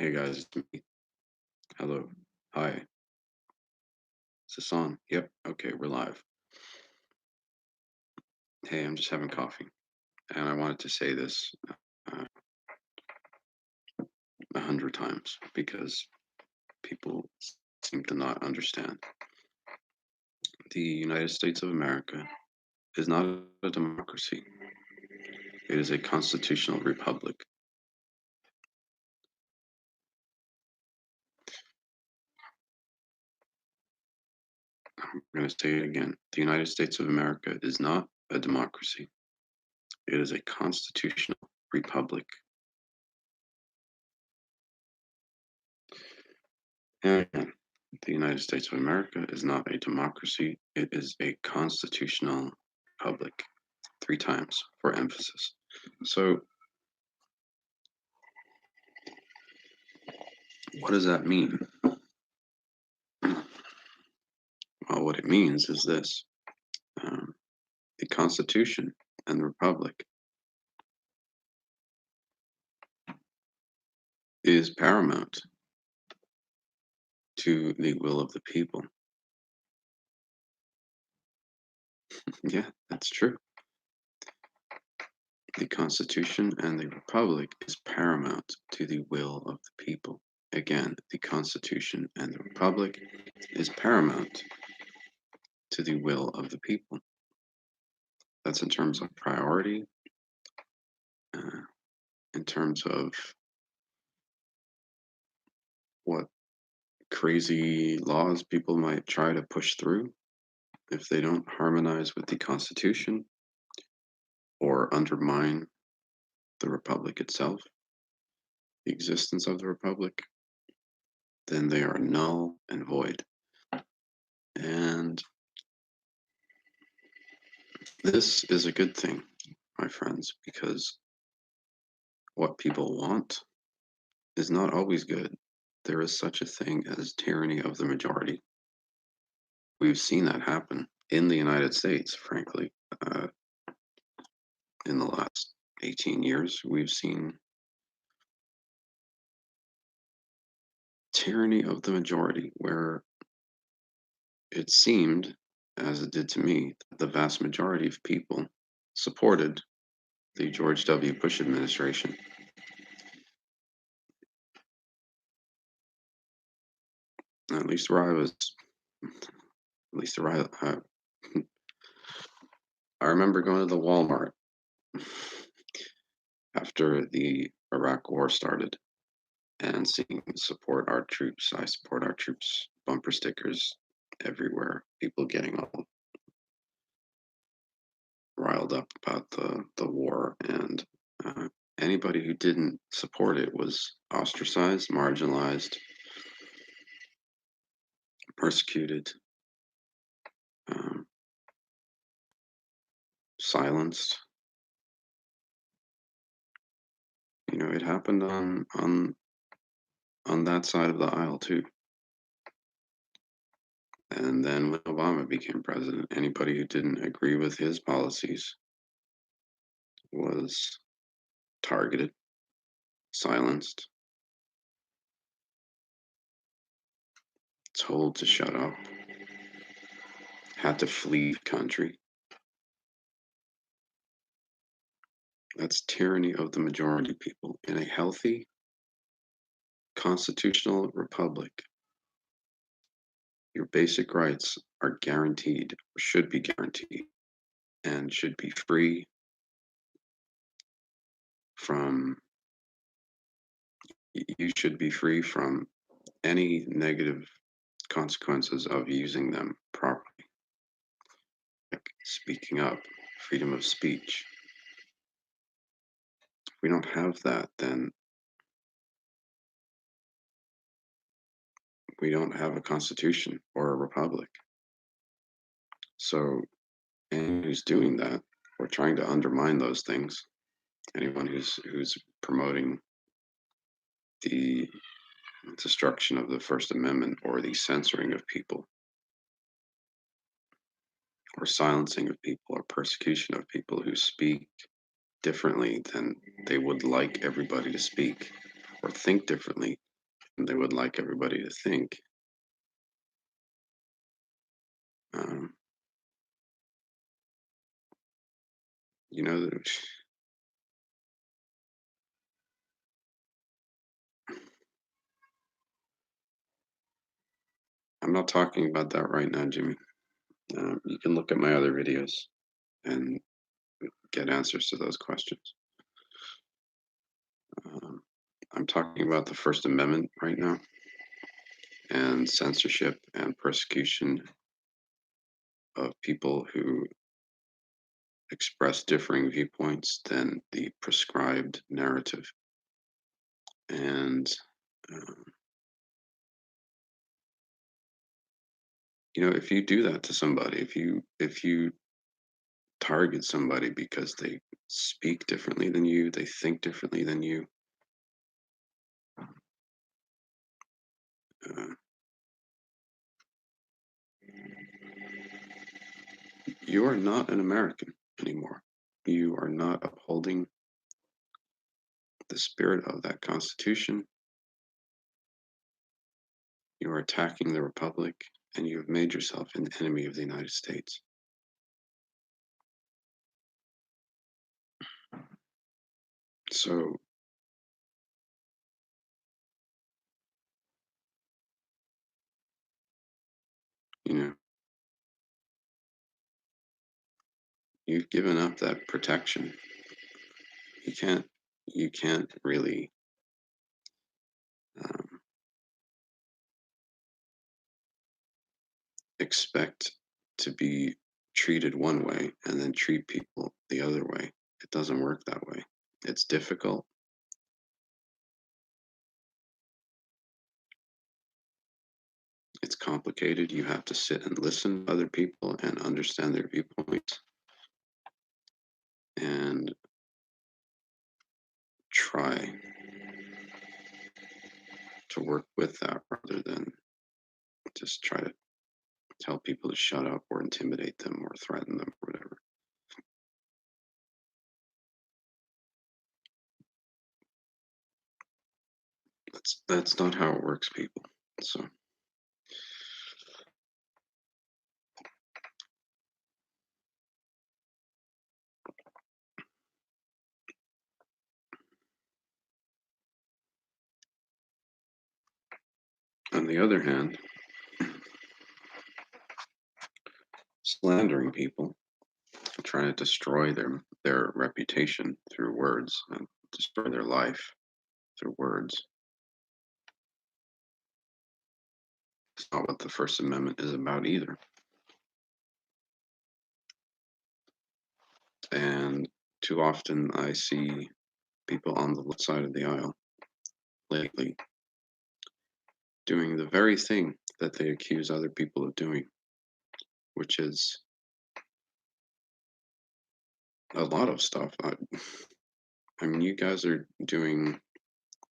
Hey guys, it's me. Hello. Hi. Is this on? Yep. Okay, we're live. Hey, I'm just having coffee, and I wanted to say this uh, 100 times because people seem to not understand. The United States of America is not a democracy. It is a constitutional republic. I'm going to say it again. The United States of America is not a democracy. It is a constitutional republic. And the United States of America is not a democracy, it is a constitutional republic. 3 times for emphasis. So, what does that mean? Well, what it means is this um, the Constitution and the Republic is paramount to the will of the people. Yeah, that's true. The Constitution and the Republic is paramount to the will of the people. Again, the Constitution and the Republic is paramount to the will of the people. That's in terms of priority, uh, in terms of what crazy laws people might try to push through if they don't harmonize with the Constitution or undermine the Republic itself, the existence of the Republic, then they are null and void. And this is a good thing, my friends, because what people want is not always good. There is such a thing as tyranny of the majority. We've seen that happen in the United States, frankly. In the last 18 years, we've seen tyranny of the majority, where it seemed, as it did to me, that the vast majority of people supported the George W. Bush administration. At least where I was, at least where I remember going to the Walmart after the Iraq War started and seeing support our troops. I support our troops bumper stickers everywhere. People getting all riled up about the war, and anybody who didn't support it was ostracized, marginalized, persecuted, um, silenced. You know, it happened on that side of the aisle too. And then when Obama became president, anybody who didn't agree with his policies was targeted, silenced, told to shut up, had to flee the country. That's tyranny of the majority, people. In a healthy constitutional republic, your basic rights are guaranteed, or should be guaranteed, and should be free from, you should be free from any negative consequences of using them properly. Like speaking up, freedom of speech. If we don't have that, then we don't have a constitution or a republic. So anyone who's doing that or trying to undermine those things, anyone who's promoting the destruction of the First Amendment or the censoring of people or silencing of people or persecution of people who speak differently than they would like everybody to speak or think differently they would like everybody to think. Um, you know, I'm not talking about that right now, Jimmy. You can look at my other videos and get answers to those questions. Um, I'm talking about the First Amendment right now and censorship and persecution of people who express differing viewpoints than the prescribed narrative. And um, if you do that to somebody, if you target somebody because they speak differently than you, they think differently than you, uh, you are not an American anymore. You are not upholding the spirit of that Constitution. You are attacking the Republic, and you have made yourself an enemy of the United States. So, you know, you've given up that protection. You can't, you can't really um, expect to be treated one way and then treat people the other way. It doesn't work that way. It's difficult. It's complicated. You have to sit and listen to other people and understand their viewpoints and try to work with that rather than just try to tell people to shut up or intimidate them or threaten them or whatever. That's not how it works, people. So on the other hand, slandering people, trying to destroy their reputation through words and destroy their life through words. It's not what the First Amendment is about either. And too often I see people on the left side of the aisle lately doing the very thing that they accuse other people of doing, which is a lot of stuff. I mean, you guys are doing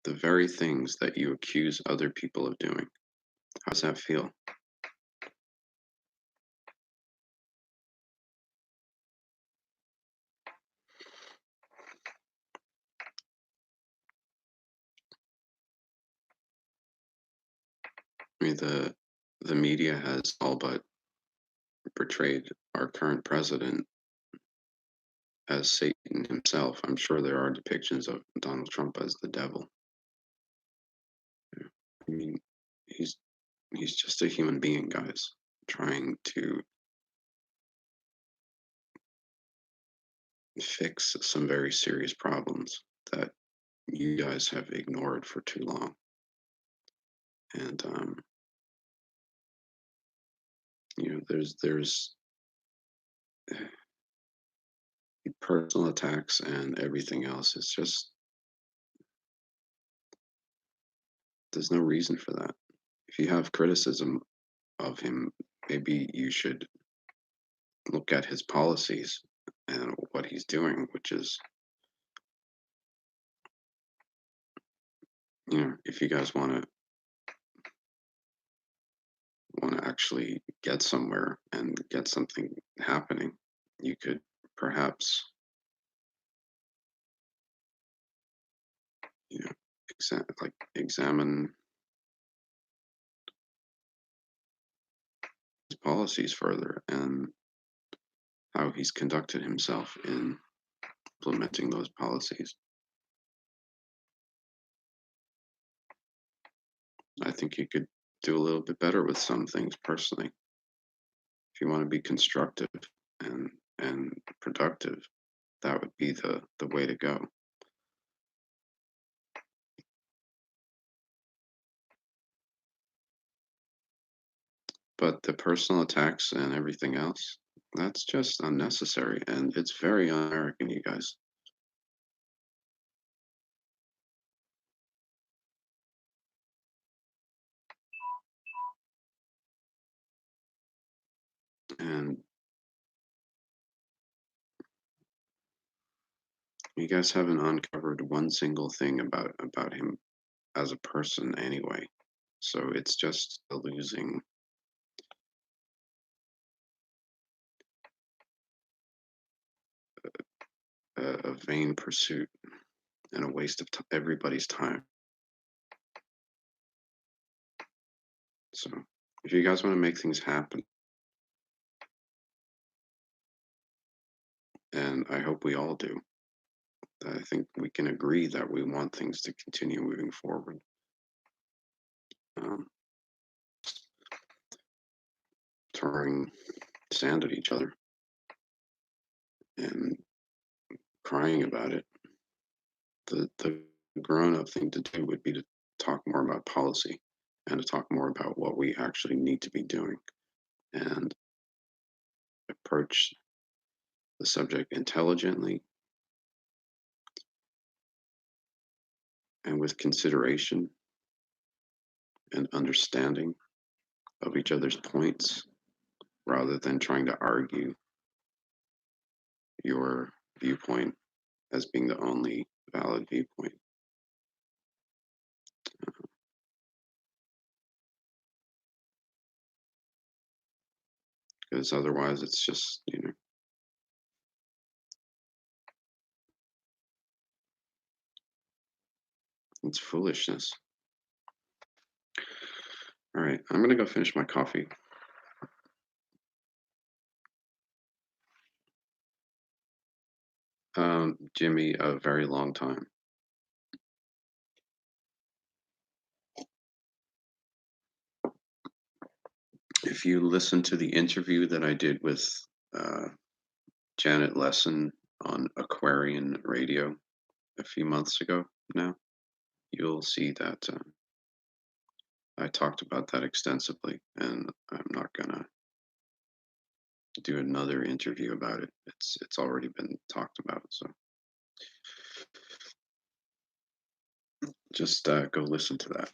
the very things that you accuse other people of doing. How does that feel? I mean, the media has all but portrayed our current president as Satan himself. I'm sure there are depictions of Donald Trump as the devil. I mean, he's he's just a human being, guys, trying to fix some very serious problems that you guys have ignored for too long. And there's personal attacks and everything else. It's just there's no reason for that. If you have criticism of him, maybe you should look at his policies and what he's doing, which is, if you guys want to actually get somewhere and get something happening, you could perhaps, you know, examine policies further and how he's conducted himself in implementing those policies. I think you could do a little bit better with some things personally. If you want to be constructive and and productive, that would be the way to go. But the personal attacks and everything else, that's just unnecessary and it's very un-American, you guys. And you guys haven't uncovered one single thing about him as a person anyway. So it's just a losing, a vain pursuit and a waste of everybody's time. So if you guys want to make things happen, and I hope we all do, I think we can agree that we want things to continue moving forward. Um, Throwing sand at each other and crying about it. The grown up thing to do would be to talk more about policy and to talk more about what we actually need to be doing and approach the subject intelligently and with consideration and understanding of each other's points rather than trying to argue your viewpoint as being the only valid viewpoint. Because otherwise, it's just, it's foolishness. All right, I'm going to go finish my coffee. Jimmy, a very long time. If you listen to the interview that I did with uh, Janet Lesson on Aquarian Radio a few months ago now, you'll see that I talked about that extensively, and I'm not gonna do another interview about it. It's already been talked about, so just go listen to that.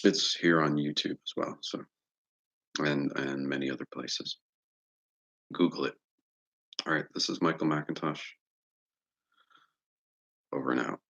It's here on YouTube as well, so and many other places. Google it. All right, this is Michael Macintosh. Over and out.